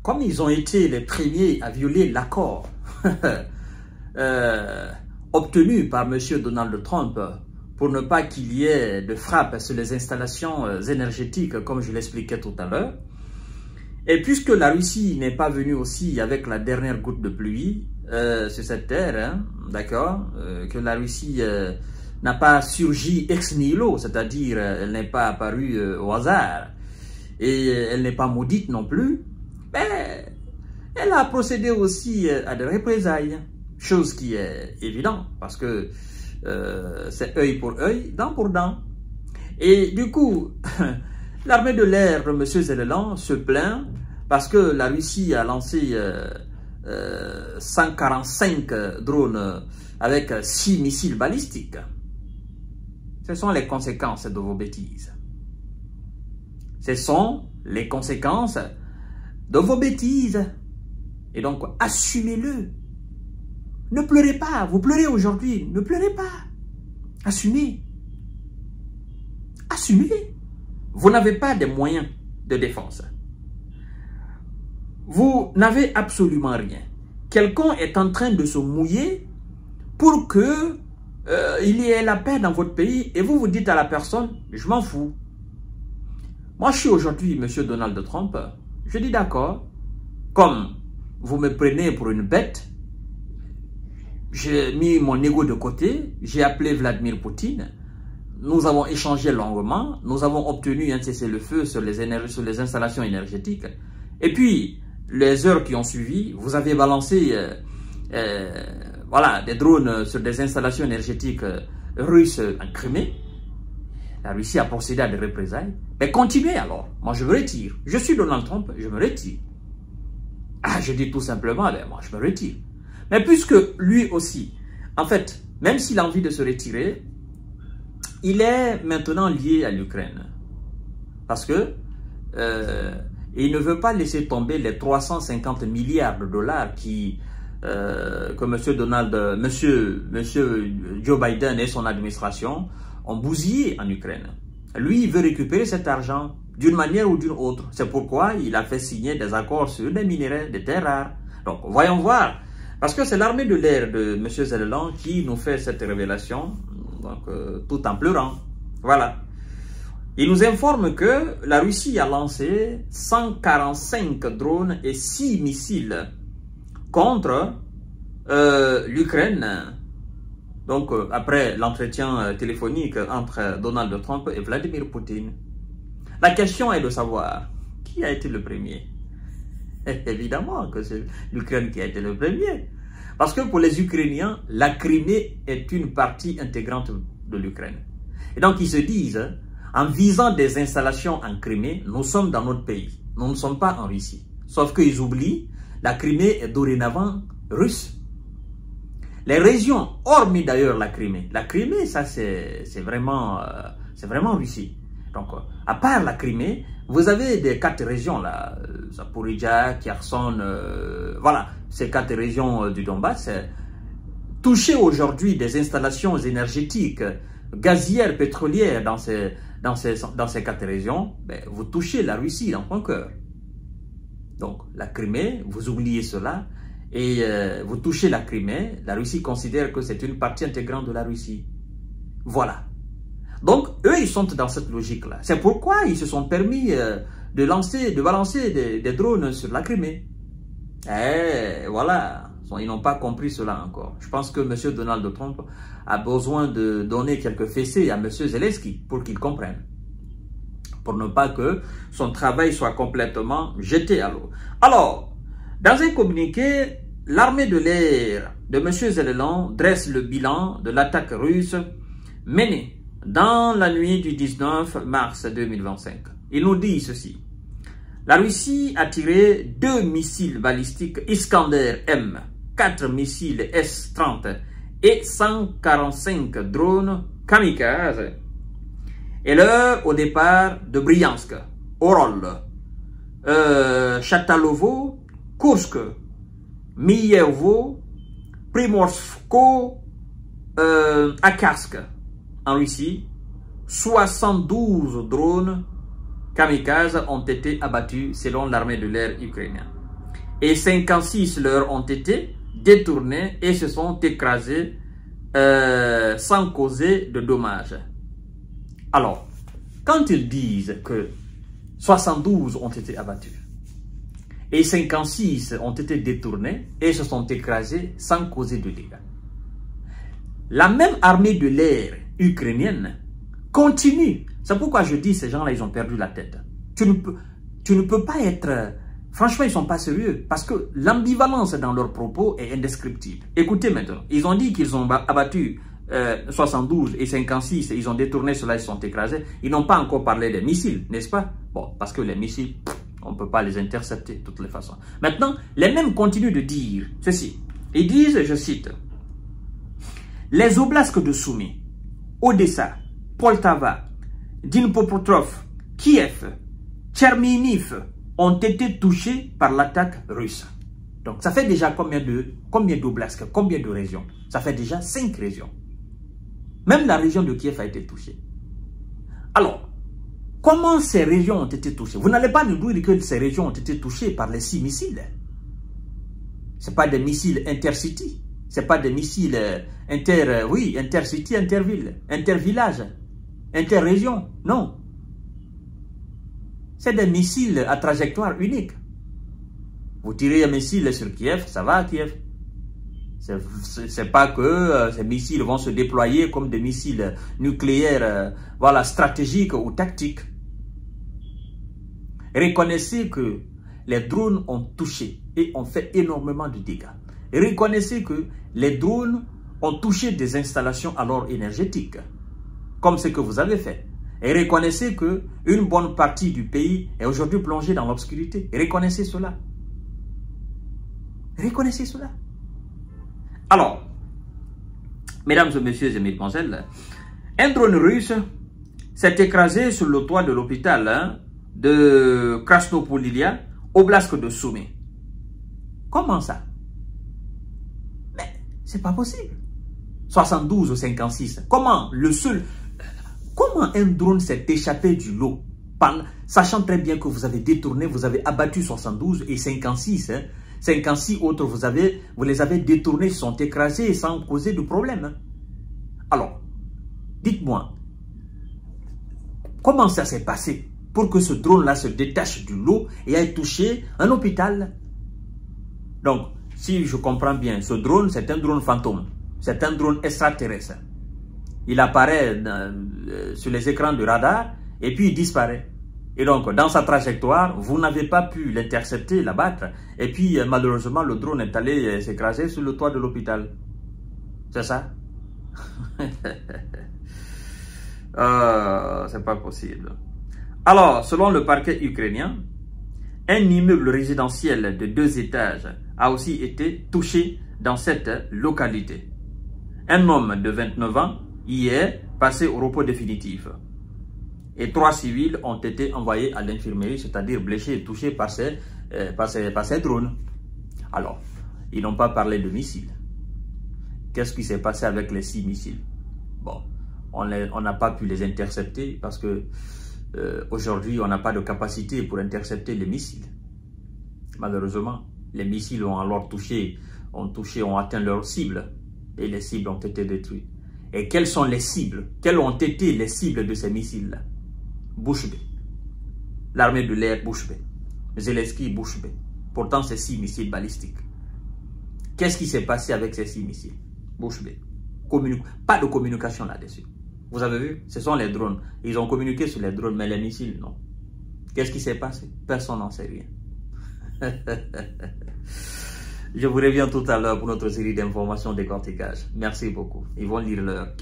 comme ils ont été les premiers à violer l'accord obtenu par M. Donald Trump pour ne pas qu'il y ait de frappe sur les installations énergétiques, comme je l'expliquais tout à l'heure, et puisque la Russie n'est pas venue aussi avec la dernière goutte de pluie sur cette terre, hein, d'accord, que la Russie n'a pas surgi ex nihilo, c'est-à-dire elle n'est pas apparue au hasard, et elle n'est pas maudite non plus, mais elle a procédé aussi à des représailles, chose qui est évidente, parce que c'est œil pour œil, dent pour dent. Et du coup, l'armée de l'air de M. Zelensky se plaint parce que la Russie a lancé 145 drones avec 6 missiles balistiques. Ce sont les conséquences de vos bêtises. Ce sont les conséquences de vos bêtises. Et donc, assumez-le. Ne pleurez pas. Vous pleurez aujourd'hui. Ne pleurez pas. Assumez. Assumez. Vous n'avez pas de moyens de défense. Vous n'avez absolument rien. Quelqu'un est en train de se mouiller pour que il y ait la paix dans votre pays et vous vous dites à la personne, je m'en fous. Moi, je suis aujourd'hui M. Donald Trump. Je dis d'accord. Comme vous me prenez pour une bête, j'ai mis mon ego de côté, j'ai appelé Vladimir Poutine, nous avons échangé longuement, nous avons obtenu un cessez-le-feu sur les installations énergétiques. Et puis, les heures qui ont suivi, vous avez balancé voilà, des drones sur des installations énergétiques russes en Crimée. La Russie a procédé à des représailles. Mais continuez alors. Moi, je me retire. Je suis Donald Trump, je me retire. Ah, je dis tout simplement, ben, moi, je me retire. Mais puisque lui aussi, en fait, même s'il a envie de se retirer, il est maintenant lié à l'Ukraine. Parce que il ne veut pas laisser tomber les 350 milliards de dollars que monsieur Joe Biden et son administration ont bousillé en Ukraine. Lui, il veut récupérer cet argent d'une manière ou d'une autre. C'est pourquoi il a fait signer des accords sur des minerais, des terres rares. Donc, voyons voir. Parce que c'est l'armée de l'air de M. Zelensky qui nous fait cette révélation, donc, tout en pleurant. Voilà. Il nous informe que la Russie a lancé 145 drones et 6 missiles contre l'Ukraine. Donc, après l'entretien téléphonique entre Donald Trump et Vladimir Poutine. La question est de savoir qui a été le premier. Évidemment que c'est l'Ukraine qui a été le premier. Parce que pour les Ukrainiens, la Crimée est une partie intégrante de l'Ukraine. Et donc ils se disent, en visant des installations en Crimée, nous sommes dans notre pays. Nous ne sommes pas en Russie. Sauf qu'ils oublient, la Crimée est dorénavant russe. Les régions, hormis d'ailleurs la Crimée, ça c'est vraiment Russie. Donc, à part la Crimée, vous avez des 4 régions là, Zaporizhzhia, Kherson, voilà, ces 4 régions du Donbass, toucher aujourd'hui des installations énergétiques, gazières, pétrolières dans ces 4 régions, ben, vous touchez la Russie dans son cœur. Donc, la Crimée, vous oubliez cela, et vous touchez la Crimée, la Russie considère que c'est une partie intégrante de la Russie. Voilà. Donc, eux, ils sont dans cette logique-là. C'est pourquoi ils se sont permis de balancer des drones sur la Crimée. Et voilà, ils n'ont pas compris cela encore. Je pense que M. Donald Trump a besoin de donner quelques fessées à M. Zelensky pour qu'il comprenne. Pour ne pas que son travail soit complètement jeté à l'eau. Alors, dans un communiqué, l'armée de l'air de M. Zelensky dresse le bilan de l'attaque russe menée dans la nuit du 19 mars 2025. Il nous dit ceci. La Russie a tiré 2 missiles balistiques Iskander-M, 4 missiles S-30 et 145 drones kamikazes. Et l'heure au départ de Bryansk, Orol, Chatalovo, Kursk, Miyevo, Primorsko, Akarsk. En Russie, 72 drones kamikazes ont été abattus selon l'armée de l'air ukrainienne. et 56 leur ont été détournés et se sont écrasés sans causer de dommages. Alors, quand ils disent que 72 ont été abattus et 56 ont été détournés et se sont écrasés sans causer de dégâts, la même armée de l'air ukrainienne continue. C'est pourquoi je dis ces gens-là, ils ont perdu la tête. Tu ne peux pas être... Franchement, ils ne sont pas sérieux parce que l'ambivalence dans leurs propos est indescriptible. Écoutez maintenant, ils ont dit qu'ils ont abattu 72 et 56, et ils ont détourné cela, ils sont écrasés. Ils n'ont pas encore parlé des missiles, n'est-ce pas? Bon, parce que les missiles, on ne peut pas les intercepter de toutes les façons. Maintenant, les mêmes continuent de dire ceci. Ils disent, je cite, « Les oblasts de Soumy, Odessa, Poltava, Dnipropetrovsk, Kiev, Tchernihiv ont été touchés par l'attaque russe. » Donc, ça fait déjà combien d'oblasts, combien de régions? Ça fait déjà 5 régions. Même la région de Kiev a été touchée. Alors, comment ces régions ont été touchées? Vous n'allez pas nous dire que ces régions ont été touchées par les 6 missiles. Ce n'est pas des missiles intercity. Ce n'est pas des missiles intercity, interville, intervillage, interrégion. Non. C'est des missiles à trajectoire unique. Vous tirez un missile sur Kiev, ça va à Kiev. C'est pas que ces missiles vont se déployer comme des missiles nucléaires voilà, stratégiques ou tactiques. Reconnaissez que les drones ont touché et ont fait énormément de dégâts. Reconnaissez que les drones ont touché des installations alors énergétiques, comme ce que vous avez fait. Et reconnaissez qu'une bonne partie du pays est aujourd'hui plongée dans l'obscurité. Reconnaissez cela. Reconnaissez cela. Alors, mesdames et messieurs et mesdemoiselles, un drone russe s'est écrasé sur le toit de l'hôpital de Krasnopolilia, oblast de Soumy. Comment ça? Mais c'est pas possible. 72 ou 56. Comment un drone s'est échappé du lot, sachant très bien que vous avez détourné, vous avez abattu 72 et 56. 56 autres, vous les avez détournés, ils sont écrasés sans causer de problème. Alors, dites-moi, comment ça s'est passé pour que ce drone-là se détache du lot et aille toucher un hôpital? Donc, si je comprends bien, ce drone, c'est un drone fantôme. C'est un drone extraterrestre. Il apparaît sur les écrans de radar et puis il disparaît. Et donc, dans sa trajectoire, vous n'avez pas pu l'intercepter, l'abattre. Et puis, malheureusement, le drone est allé s'écraser sur le toit de l'hôpital. C'est ça? C'est pas possible. Alors, selon le parquet ukrainien, un immeuble résidentiel de 2 étages a aussi été touché dans cette localité. Un homme de 29 ans y est passé au repos définitif. Et 3 civils ont été envoyés à l'infirmerie, c'est-à-dire blessés et touchés par ces drones. Alors, ils n'ont pas parlé de missiles. Qu'est-ce qui s'est passé avec les 6 missiles? Bon, on n'a pas pu les intercepter parce que aujourd'hui, on n'a pas de capacité pour intercepter les missiles. Malheureusement, les missiles ont alors ont atteint leur cible et les cibles ont été détruites. Et quelles sont les cibles? Quelles ont été les cibles de ces missiles-là? Bouche bée. L'armée de l'air, bouche bée. Zelensky, bouche bée. Pourtant, c'est 6 missiles balistiques. Qu'est-ce qui s'est passé avec ces 6 missiles? Bouche bée. Pas de communication là-dessus. Vous avez vu? Ce sont les drones. Ils ont communiqué sur les drones, mais les missiles, non. Qu'est-ce qui s'est passé? Personne n'en sait rien. Je vous reviens tout à l'heure pour notre série d'informations décortiquage. Merci beaucoup. Ils vont lire leur